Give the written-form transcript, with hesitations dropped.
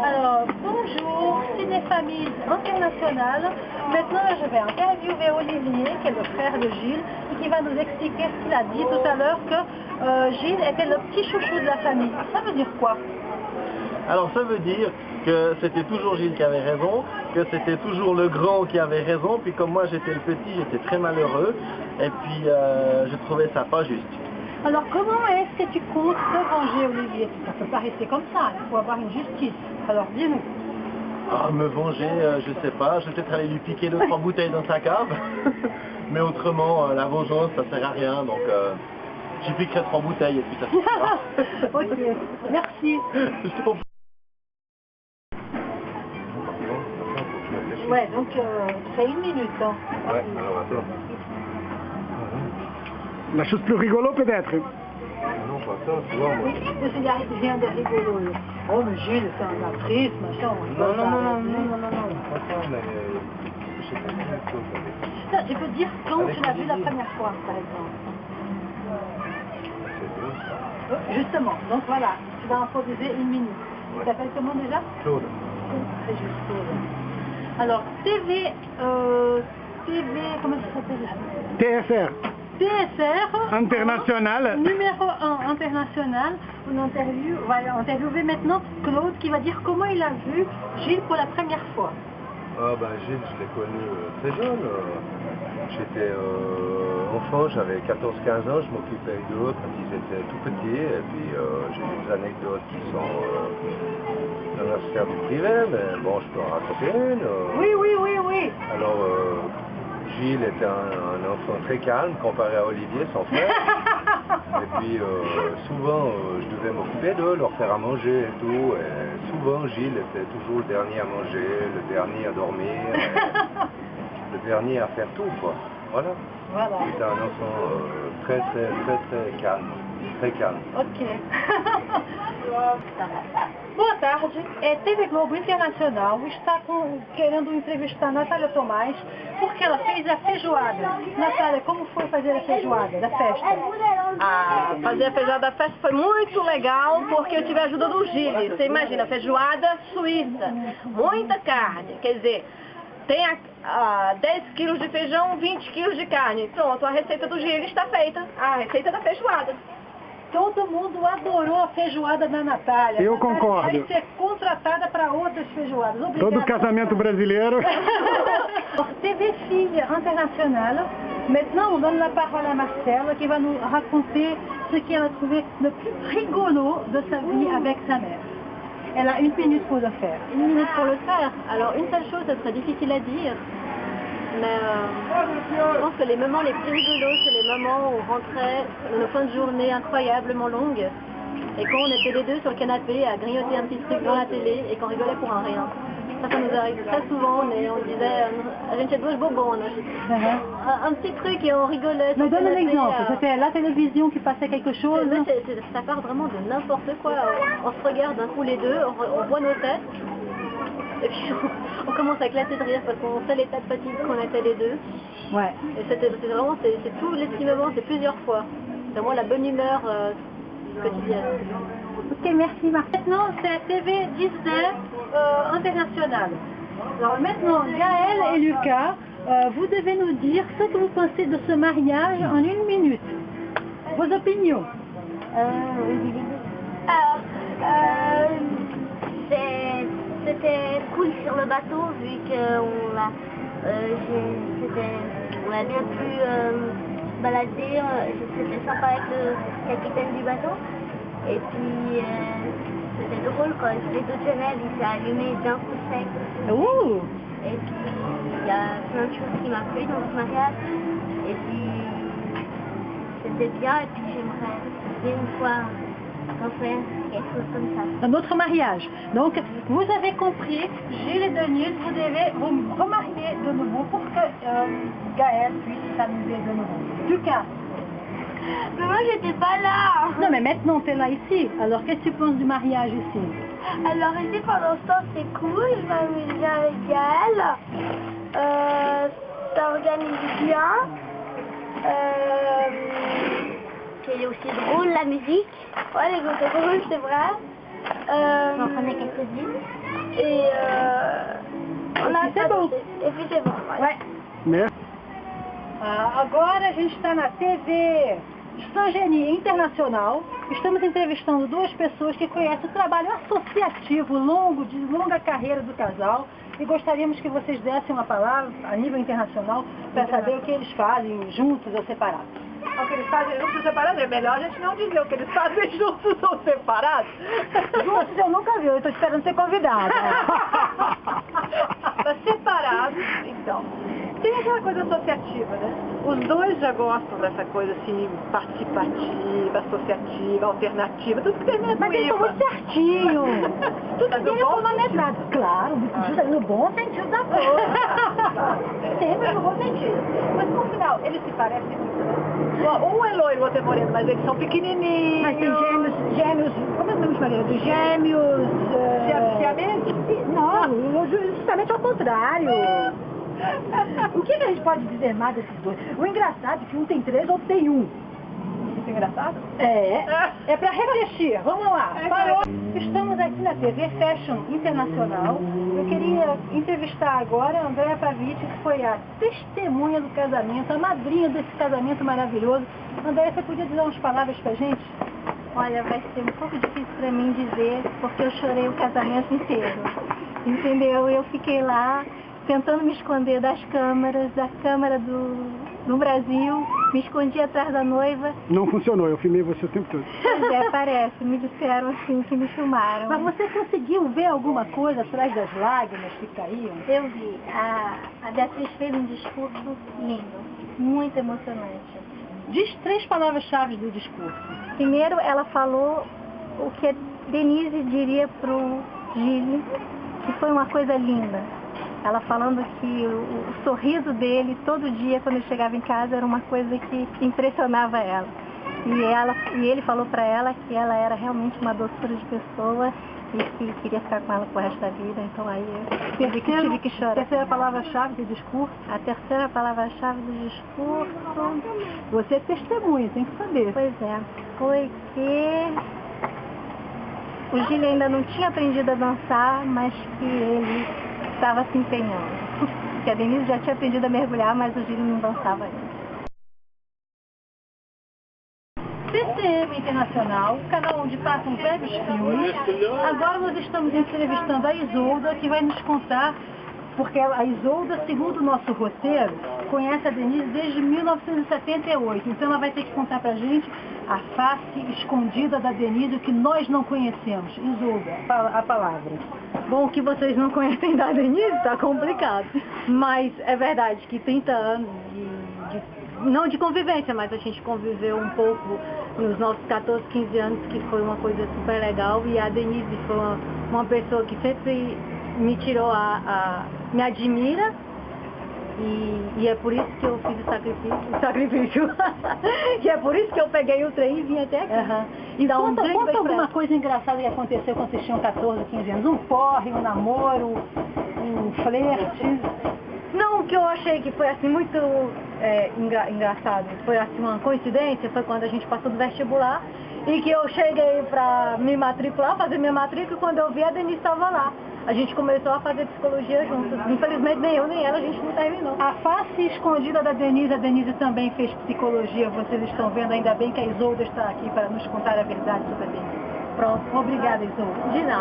Alors, bonjour, Cinépamille Internationale. Maintenant, je vais interviewer Olivier, qui est le frère de Gilles, et qui va nous expliquer ce qu'il a dit tout à l'heure, que Gilles était le petit chouchou de la famille. Ça veut dire quoi? Alors ça veut dire que c'était toujours Gilles qui avait raison, que c'était toujours le grand qui avait raison, puis comme moi j'étais le petit, j'étais très malheureux, et puis je trouvais ça pas juste. Alors, comment est-ce que tu comptes te venger, Olivier? Ça ne peut pas rester comme ça, il faut avoir une justice. Alors, dis-nous. Ah, me venger, je sais pas, je vais peut-être aller lui piquer 2-3 bouteilles dans sa cave, mais autrement, la vengeance, ça sert à rien, donc j'y piquerai 3 bouteilles et puis ça suffira. Ok, merci. Je t'en prie. Ouais, donc c'est 1 minute. Hein. Ouais, alors attends. La chose plus rigolo peut-être. Non, pas ça, tu vois, moi. Oui, il y a rien de rigolo. Oh, mais Gilles, c'est un actrice, machin. Non. Pas ça, mais je sais pas si c'est Ça, je peux dire quand tu l'as vu la première fois, par exemple. Justement, donc voilà, tu vas improviser 1 minute. Tu t'appelles comment déjà? Claude. C'est juste Claude. Alors, TV, comment ça s'appelle? TSR. TSR International. Numéro 1 international. On va interviewer maintenant Claude qui va dire comment il a vu Gilles pour la première fois. Ah ben Gilles, je l'ai connu très jeune. J'étais enfant, j'avais 14-15 ans, je m'occupais d'eux quand ils étaient tout petits. Et puis j'ai des anecdotes qui sont dans la sphère du privé, mais bon, je peux en raconter une. Oui. Alors, Gilles était un enfant très calme comparé à Olivier, son frère. Et puis souvent je devais m'occuper d'eux, leur faire à manger et tout. Et souvent Gilles était toujours le dernier à manger, le dernier à dormir, le dernier à faire tout, quoi. Voilà. Il était un enfant très calme. Très calme. Ok. Boa tarde. TV Globo Internacional está querendo entrevistar Natália Tomás porque ela fez a feijoada. Natália, como foi fazer a feijoada da festa? Fazer a feijoada da festa foi muito legal porque eu tive a ajuda do Gilles. Você imagina, feijoada suíça, muita carne, quer dizer, tem 10 quilos de feijão, 20 quilos de carne. Pronto, a receita do Gilles está feita, a receita da feijoada. Todo mundo adorou a feijoada da Natália. Eu Natália concordo. vai ser contratada para outras feijoadas. Obrigada. Todo casamento brasileiro. TV Filles Internationale. Maintenant, on donne la parole à Marcelle qui va nous raconter ce qu'elle a trouvé le plus rigolo de sa vie avec sa mère. Elle a 1 minute pour le faire. 1 minute pour le faire. Alors une seule chose, ça serait difficile à dire, mais je pense que les moments les plus rigolos, c'est les moments où on rentrait nos fins de journée incroyablement longues et quand on était les deux sur le canapé à grignoter un petit truc dans la télé et qu'on rigolait pour un rien. Ça nous arrive très souvent, on disait « a gente é duas bobonas ». Un petit truc et on rigolait. Mais donne un exemple, c'était la télévision qui passait quelque chose. Ça part vraiment de n'importe quoi. On se regarde d'un coup les deux, on voit nos têtes. Et puis on commence à éclater de rire parce qu'on sait l'état de fatigue qu'on était les deux. Ouais. Et c'est vraiment, c'est tous les petits moments, c'est plusieurs fois. C'est vraiment la bonne humeur quotidienne. Ok, merci Marc. Maintenant, c'est TV Disney International. Alors maintenant, Gaël et Lucas, vous devez nous dire ce que vous pensez de ce mariage en 1 minute. Vos opinions. C'était cool sur le bateau vu qu'on a bien pu balader, c'était sympa avec le capitaine du bateau. Et puis c'était drôle quand les deux Genève il s'est allumé d'un coup sec. Ouh. Et puis il y a plein de choses qui m'ont plu dans ce mariage. Et puis c'était bien et puis j'aimerais une fois refaire quelque chose comme ça. Un autre mariage. Donc, vous avez compris, Gilles et Denise, vous devez vous remarier de nouveau pour que Gaël puisse s'amuser de nouveau. Lucas. Mais moi j'étais pas là. Non, mais maintenant tu es là ici. Alors, qu'est-ce que tu penses du mariage ici? Alors ici pendant ce temps c'est cool, je m'amuse bien avec Gaël. Ça organise bien. C'est aussi drôle la musique. Ouais, les autres drôles, c'est vrai. J'en connais quelques-unes. Et on a C'est bon. Et puis c'est bon. Voilà. Ouais. Né? Agora a gente está na TV Sangeni Internacional. Estamos entrevistando duas pessoas que conhecem o trabalho associativo longo, de longa carreira do casal. E gostaríamos que vocês dessem uma palavra a nível internacional para saber o que eles fazem juntos ou separados. O que eles fazem juntos ou separados? É melhor a gente não dizer o que eles fazem juntos ou separados. Juntos eu nunca vi, eu estou esperando ser convidada. Mas separados, então, tem aquela coisa associativa, né? Os dois já gostam dessa coisa assim, participativa, associativa, alternativa, tudo que termina com Mas eles são IVA. muito certinhos. Tudo Mas no deles bom são manejados. Claro, no bom sentido da coisa. Sempre no bom sentido. Mas no final, eles se parecem muito, né? Um é loiro, o outro é moreno, mas eles são pequenininhos. Mas tem gêmeos, como é que chama, Maria? Dos gêmeos... Siameses? Não, justamente ao contrário. O que a gente pode dizer mais desses dois? O engraçado é que um tem 3, outro tem 1. Isso é engraçado? É pra refletir. Vamos lá. Parou. Estamos aqui na TV Fashion Internacional. Eu queria entrevistar agora a Andréa Pavici, que foi a testemunha do casamento, a madrinha desse casamento maravilhoso. Andréa, você podia dizer umas palavras pra gente? Olha, vai ser um pouco difícil para mim dizer, porque eu chorei o casamento inteiro. Entendeu? Eu fiquei lá tentando me esconder das câmeras, da câmera no Brasil, me escondi atrás da noiva. Não funcionou, eu filmei você o tempo todo. Pois é, parece, me disseram assim que me filmaram. Mas você conseguiu ver alguma coisa atrás das lágrimas que caíam? Eu vi, a Beatriz fez um discurso lindo, muito emocionante. Diz 3 palavras-chave do discurso. Primeiro, ela falou o que a Denise diria pro Gilles, que foi uma coisa linda. Ela falando que o sorriso dele, todo dia, quando ele chegava em casa, era uma coisa que impressionava ela. E ele falou para ela que ela era realmente uma doçura de pessoa e que queria ficar com ela pro resto da vida. Então aí eu tive que chorar. Terceira palavra-chave do discurso? A terceira palavra-chave do discurso... Você é testemunha, tem que saber. Pois é, foi que o Gilles ainda não tinha aprendido a dançar, mas que ele estava se empenhando. Que a Denise já tinha aprendido a mergulhar, mas o Gilles não dançava ainda. CCM Internacional, canal onde passam velhos filmes. Agora nós estamos entrevistando a Isolda, que vai nos contar, porque a Isolda, segundo o nosso roteiro, conhece a Denise desde 1978. Então ela vai ter que contar pra gente a face escondida da Denise, o que nós não conhecemos. Isolda, a palavra. Bom, o que vocês não conhecem da Denise está complicado. Mas é verdade que 30 anos não de convivência, mas a gente conviveu um pouco nos nossos 14, 15 anos, que foi uma coisa super legal. E a Denise foi uma pessoa que sempre me tirou me admira. E é por isso que eu fiz o sacrifício. E é por isso que eu peguei o trem e vim até aqui. E então, conta alguma coisa engraçada que aconteceu quando vocês tinham 14, 15 anos. Um porre, um namoro, um flerte. Não, o que eu achei que foi assim muito engraçado, foi assim uma coincidência, foi quando a gente passou do vestibular e que eu cheguei para me matricular, fazer minha matrícula, e quando eu vi a Denise estava lá. A gente começou a fazer psicologia juntos. Infelizmente nem eu nem ela, a gente não terminou. A face escondida da Denise, a Denise também fez psicologia, vocês estão vendo, ainda bem que a Isolda está aqui para nos contar a verdade sobre a Denise. Pronto, obrigada, Isolda. De nada.